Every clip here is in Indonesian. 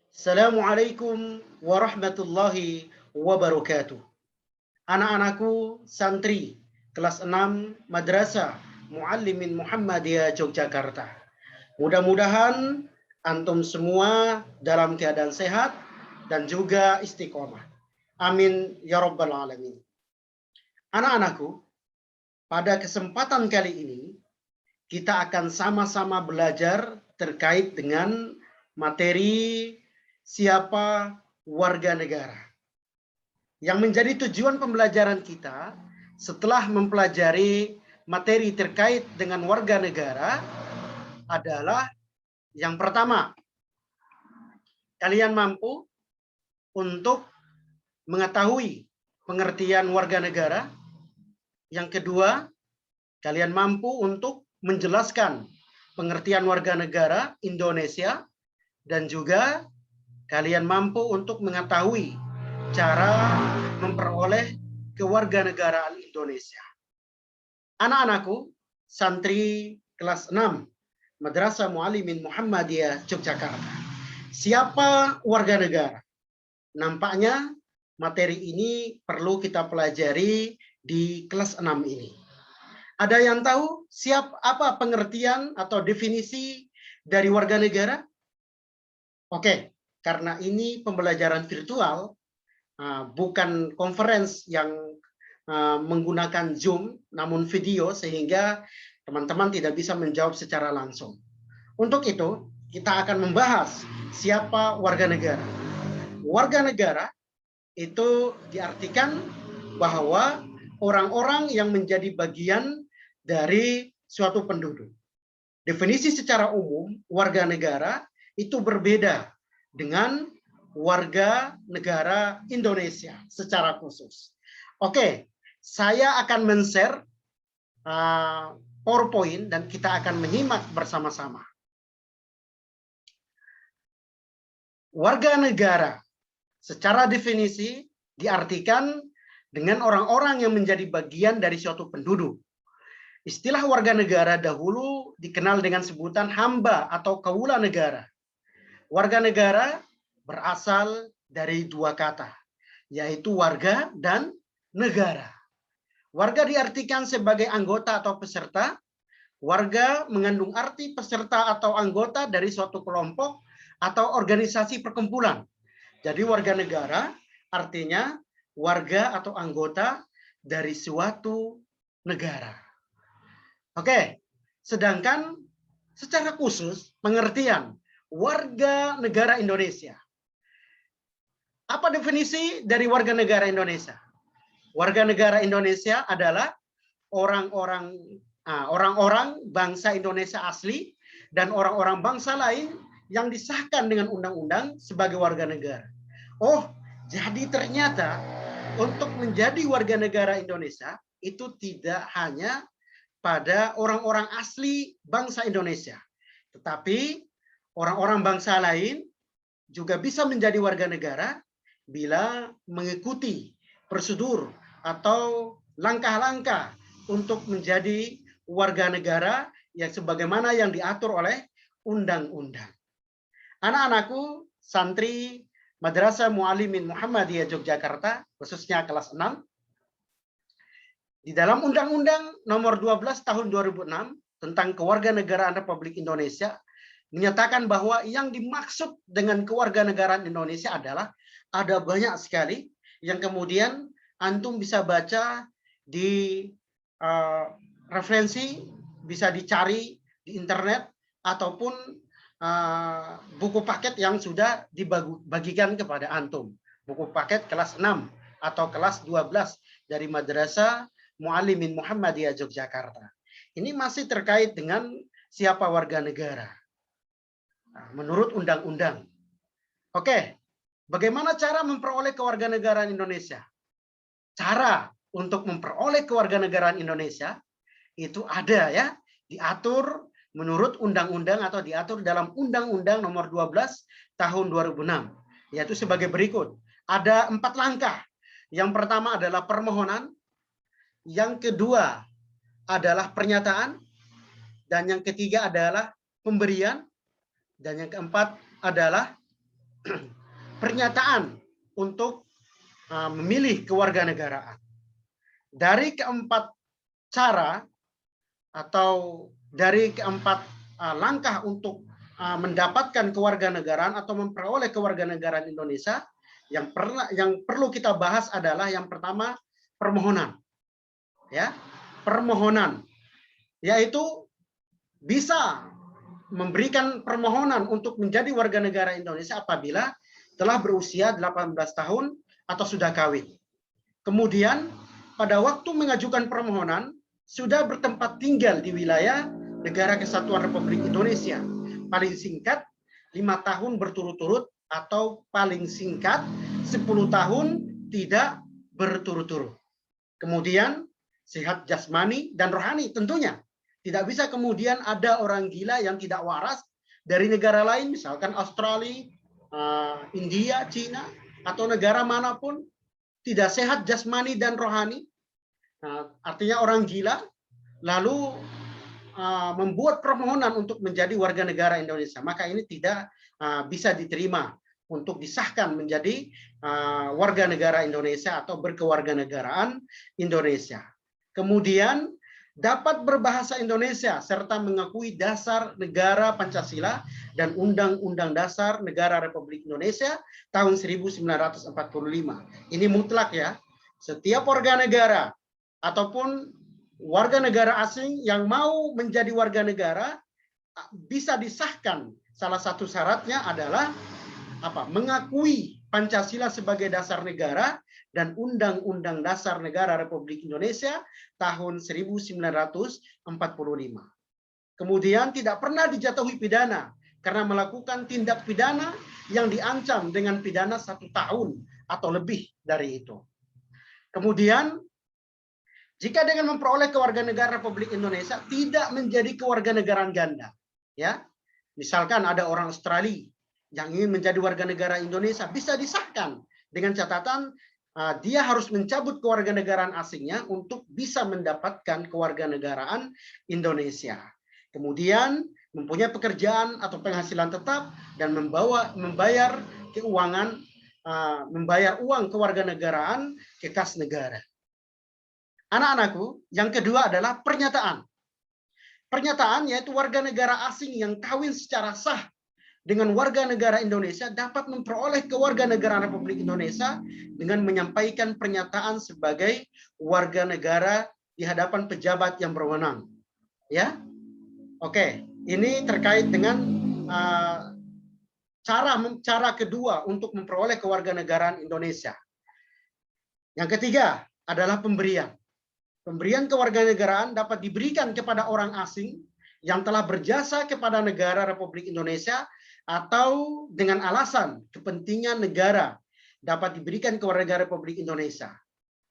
Assalamualaikum warahmatullahi wabarakatuh. Anak-anakku santri kelas 6 Madrasah Muallimin Muhammadiyah Yogyakarta. Mudah-mudahan antum semua dalam keadaan sehat dan juga istiqomah. Amin ya rabbal alamin. Anak-anakku, pada kesempatan kali ini kita akan sama-sama belajar terkait dengan materi siapa warga negara. Yang menjadi tujuan pembelajaran kita setelah mempelajari materi terkait dengan warga negara adalah yang pertama, kalian mampu untuk mengetahui pengertian warga negara. Yang kedua, kalian mampu untuk menjelaskan pengertian warga negara Indonesia, dan juga kalian mampu untuk mengetahui cara memperoleh kewarganegaraan Indonesia. Anak-anakku, santri kelas 6 Madrasah Muallimin Muhammadiyah Yogyakarta. Siapa warga negara? Nampaknya materi ini perlu kita pelajari di kelas 6 ini. Ada yang tahu apa pengertian atau definisi dari warga negara? Oke, karena ini pembelajaran virtual, bukan conference yang menggunakan Zoom, namun video, sehingga teman-teman tidak bisa menjawab secara langsung. Untuk itu, kita akan membahas siapa warga negara. Warga negara itu diartikan bahwa orang-orang yang menjadi bagian dari suatu penduduk. Definisi secara umum, warga negara itu berbeda dengan warga negara Indonesia secara khusus. Oke, saya akan men-share PowerPoint dan kita akan menyimak bersama-sama. Warga negara secara definisi diartikan dengan orang-orang yang menjadi bagian dari suatu penduduk. Istilah warga negara dahulu dikenal dengan sebutan hamba atau kaula negara. Warga negara berasal dari dua kata, yaitu warga dan negara. Warga diartikan sebagai anggota atau peserta. Warga mengandung arti peserta atau anggota dari suatu kelompok atau organisasi perkumpulan. Jadi warga negara artinya warga atau anggota dari suatu negara. Oke, sedangkan secara khusus pengertian warga negara Indonesia. Apa definisi dari warga negara Indonesia? Warga negara Indonesia adalah orang-orang bangsa Indonesia asli dan orang-orang bangsa lain yang disahkan dengan undang-undang sebagai warga negara. Oh, jadi ternyata untuk menjadi warga negara Indonesia itu tidak hanya pada orang-orang asli bangsa Indonesia, tetapi orang-orang bangsa lain juga bisa menjadi warga negara bila mengikuti prosedur atau langkah-langkah untuk menjadi warga negara yang sebagaimana yang diatur oleh undang-undang. Anak-anakku santri Madrasah Muallimin Muhammadiyah Yogyakarta, khususnya kelas 6, di dalam Undang-Undang Nomor 12 Tahun 2006 tentang Kewarganegaraan Republik Indonesia menyatakan bahwa yang dimaksud dengan kewarganegaraan Indonesia adalah ada banyak sekali yang kemudian antum bisa baca di referensi, bisa dicari di internet ataupun buku paket yang sudah dibagikan kepada antum. Buku paket kelas 6 atau kelas 12 dari Madrasah Muallimin Muhammadiyah Yogyakarta. Ini masih terkait dengan siapa warga negara. Menurut undang-undang. Oke, bagaimana cara memperoleh kewarganegaraan Indonesia? Cara untuk memperoleh kewarganegaraan Indonesia itu ada ya, diatur menurut undang-undang atau diatur dalam Undang-Undang Nomor 12 Tahun 2006, yaitu sebagai berikut. Ada 4 langkah. Yang pertama adalah permohonan, yang kedua adalah pernyataan, dan yang ketiga adalah pemberian, dan yang keempat adalah pernyataan untuk memilih kewarganegaraan. Dari keempat cara atau dari keempat langkah untuk mendapatkan kewarganegaraan atau memperoleh kewarganegaraan Indonesia, yang perlu kita bahas adalah yang pertama permohonan. Ya, permohonan yaitu bisa memberikan permohonan untuk menjadi warga negara Indonesia apabila telah berusia 18 tahun atau sudah kawin. Kemudian pada waktu mengajukan permohonan sudah bertempat tinggal di wilayah Negara Kesatuan Republik Indonesia. Paling singkat 5 tahun berturut-turut atau paling singkat 10 tahun tidak berturut-turut. Kemudian sehat jasmani dan rohani tentunya. Tidak bisa kemudian ada orang gila yang tidak waras dari negara lain, misalkan Australia, India, Cina, atau negara manapun, tidak sehat jasmani dan rohani. Artinya orang gila, lalu membuat permohonan untuk menjadi warga negara Indonesia. Maka ini tidak bisa diterima untuk disahkan menjadi warga negara Indonesia atau berkewarganegaraan Indonesia. Kemudian dapat berbahasa Indonesia serta mengakui dasar negara Pancasila dan Undang-Undang Dasar Negara Republik Indonesia tahun 1945. Ini mutlak ya. Setiap warga negara ataupun warga negara asing yang mau menjadi warga negara bisa disahkan. Salah satu syaratnya adalah mengakui Pancasila sebagai dasar negara dan Undang-Undang Dasar Negara Republik Indonesia tahun 1945. Kemudian tidak pernah dijatuhi pidana karena melakukan tindak pidana yang diancam dengan pidana 1 tahun atau lebih dari itu. Kemudian jika dengan memperoleh kewarganegaraan Republik Indonesia tidak menjadi kewarganegaraan ganda, ya, misalkan ada orang Australia yang ingin menjadi warga negara Indonesia bisa disahkan dengan catatan dia harus mencabut kewarganegaraan asingnya untuk bisa mendapatkan kewarganegaraan Indonesia. Kemudian mempunyai pekerjaan atau penghasilan tetap dan membayar keuangan, membayar uang kewarganegaraan ke kas negara. Anak-anakku, yang kedua adalah pernyataan. Pernyataan yaitu warga negara asing yang kawin secara sah dengan warga negara Indonesia dapat memperoleh kewarganegaraan Republik Indonesia dengan menyampaikan pernyataan sebagai warga negara di hadapan pejabat yang berwenang. Ya, oke. Ini terkait dengan cara kedua untuk memperoleh kewarganegaraan Indonesia. Yang ketiga adalah pemberian. Pemberian kewarganegaraan dapat diberikan kepada orang asing yang telah berjasa kepada negara Republik Indonesia atau dengan alasan kepentingan negara dapat diberikan kewarganegaraan Republik Indonesia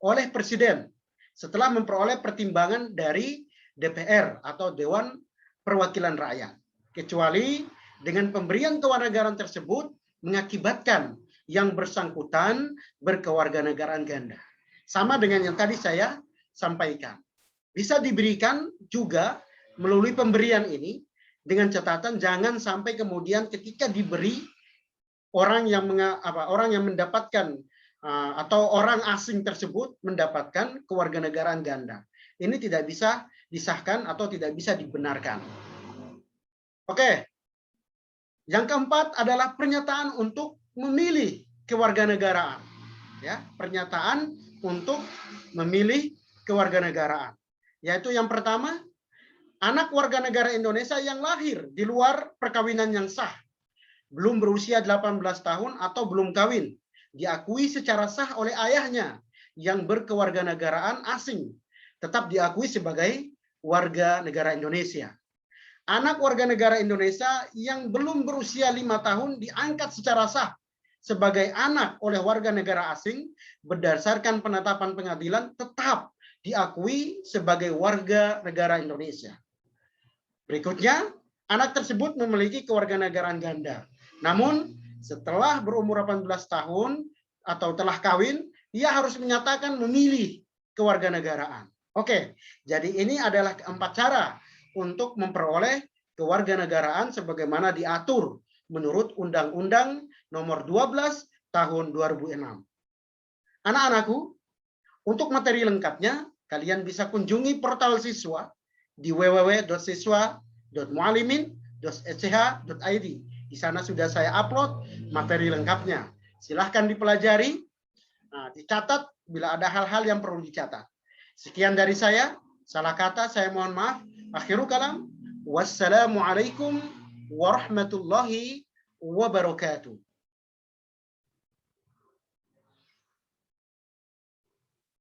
oleh Presiden setelah memperoleh pertimbangan dari DPR atau Dewan Perwakilan Rakyat, kecuali dengan pemberian kewarganegaraan tersebut mengakibatkan yang bersangkutan berkewarganegaraan ganda. Sama dengan yang tadi saya sampaikan. Bisa diberikan juga melalui pemberian ini dengan catatan jangan sampai kemudian ketika diberi orang yang mendapatkan atau orang asing tersebut mendapatkan kewarganegaraan ganda. Ini tidak bisa disahkan atau tidak bisa dibenarkan. Oke. Yang keempat adalah pernyataan untuk memilih kewarganegaraan. Ya, pernyataan untuk memilih kewarganegaraan. Yaitu yang pertama, anak warga negara Indonesia yang lahir di luar perkawinan yang sah, belum berusia 18 tahun atau belum kawin, diakui secara sah oleh ayahnya yang berkewarganegaraan asing, tetap diakui sebagai warga negara Indonesia. Anak warga negara Indonesia yang belum berusia 5 tahun diangkat secara sah sebagai anak oleh warga negara asing berdasarkan penetapan pengadilan tetap diakui sebagai warga negara Indonesia. Berikutnya, anak tersebut memiliki kewarganegaraan ganda. Namun, setelah berumur 18 tahun atau telah kawin, dia harus menyatakan memilih kewarganegaraan. Oke, jadi ini adalah 4 cara untuk memperoleh kewarganegaraan sebagaimana diatur menurut Undang-Undang Nomor 12 Tahun 2006. Anak-anakku, untuk materi lengkapnya, kalian bisa kunjungi portal siswa di www.siswa.mualimin.sch.id. Di sana sudah saya upload materi lengkapnya. Silahkan dipelajari, dicatat bila ada hal-hal yang perlu dicatat. Sekian dari saya. Salah kata saya mohon maaf. Akhirul kalam. Wassalamualaikum warahmatullahi wabarakatuh.